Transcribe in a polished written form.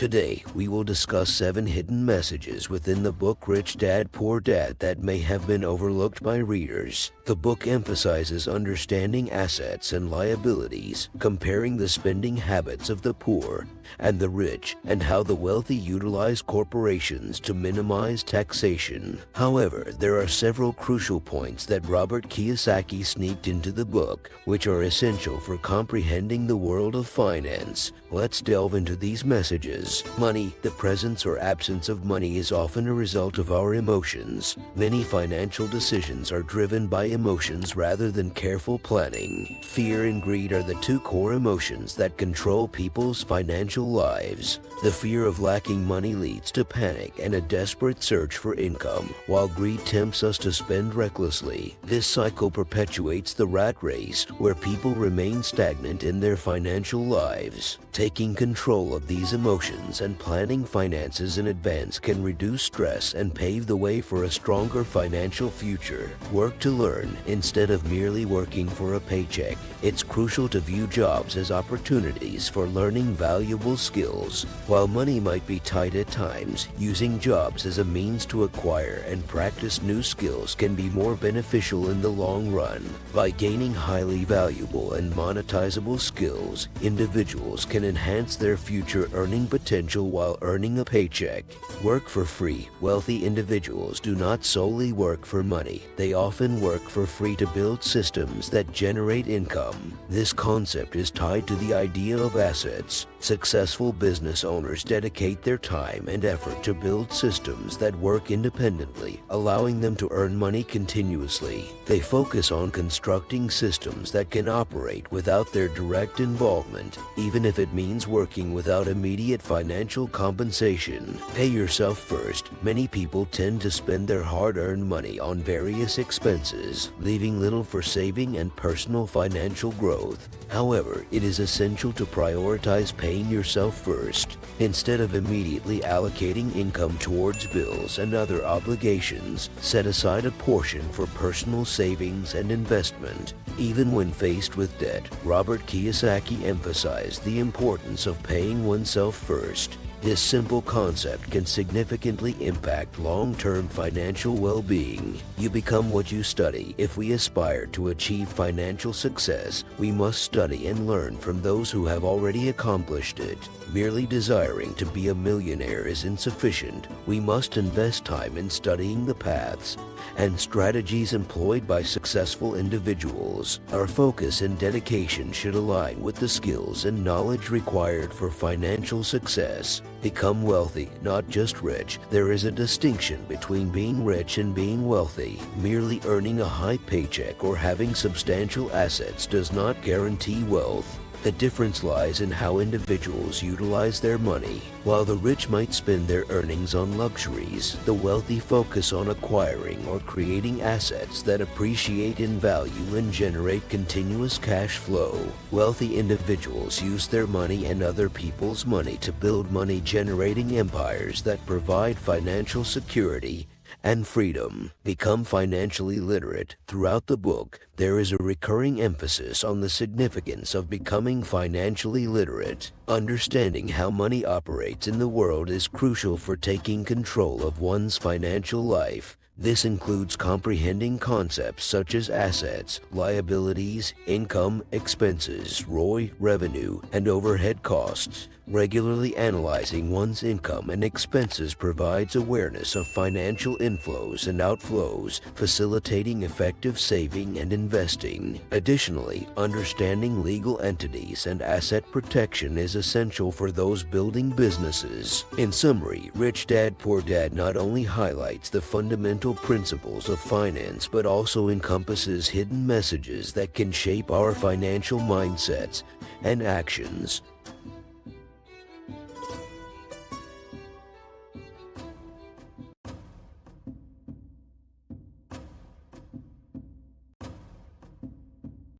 Today, we will discuss 7 hidden messages within the book Rich Dad Poor Dad that may have been overlooked by readers. The book emphasizes understanding assets and liabilities, comparing the spending habits of the poor and the rich, and how the wealthy utilize corporations to minimize taxation. However, there are several crucial points that Robert Kiyosaki sneaked into the book, which are essential for comprehending the world of finance. Let's delve into these messages. Money, the presence or absence of money, is often a result of our emotions. Many financial decisions are driven by emotions rather than careful planning. Fear and greed are the 2 core emotions that control people's financial lives. The fear of lacking money leads to panic and a desperate search for income, while greed tempts us to spend recklessly. This cycle perpetuates the rat race, where people remain stagnant in their financial lives. Taking control of these emotions and planning finances in advance can reduce stress and pave the way for a stronger financial future. Work to learn instead of merely working for a paycheck. It's crucial to view jobs as opportunities for learning valuable skills. While money might be tight at times, using jobs as a means to acquire and practice new skills can be more beneficial in the long run. By gaining highly valuable and monetizable skills, individuals can enhance their future earning potential while earning a paycheck. Work for free. Wealthy individuals do not solely work for money. They often work for free to build systems that generate income. This concept is tied to the idea of assets. Successful business owners dedicate their time and effort to build systems that work independently, allowing them to earn money continuously. They focus on constructing systems that can operate without their direct involvement, even if it means working without immediate financial compensation. Pay yourself first. Many people tend to spend their hard-earned money on various expenses, leaving little for saving and personal financial growth. However, it is essential to prioritize paying yourself first. Instead of immediately allocating income towards bills and other obligations, set aside a portion for personal savings and investment. Even when faced with debt, Robert Kiyosaki emphasized the importance of paying oneself first. This simple concept can significantly impact long-term financial well-being. You become what you study. If we aspire to achieve financial success, we must study and learn from those who have already accomplished it. Merely desiring to be a millionaire is insufficient. We must invest time in studying the paths and strategies employed by successful individuals. Our focus and dedication should align with the skills and knowledge required for financial success. Become wealthy, not just rich. There is a distinction between being rich and being wealthy. Merely earning a high paycheck or having substantial assets does not guarantee wealth. The difference lies in how individuals utilize their money. While the rich might spend their earnings on luxuries, the wealthy focus on acquiring or creating assets that appreciate in value and generate continuous cash flow. Wealthy individuals use their money and other people's money to build money-generating empires that provide financial security and freedom. Become financially literate. Throughout the book, there is a recurring emphasis on the significance of becoming financially literate. Understanding how money operates in the world is crucial for taking control of one's financial life. This includes comprehending concepts such as assets, liabilities, income, expenses, ROI, revenue, and overhead costs. Regularly analyzing one's income and expenses provides awareness of financial inflows and outflows, facilitating effective saving and investing. Additionally, understanding legal entities and asset protection is essential for those building businesses. In summary, Rich Dad Poor Dad not only highlights the fundamental principles of finance but also encompasses hidden messages that can shape our financial mindsets and actions.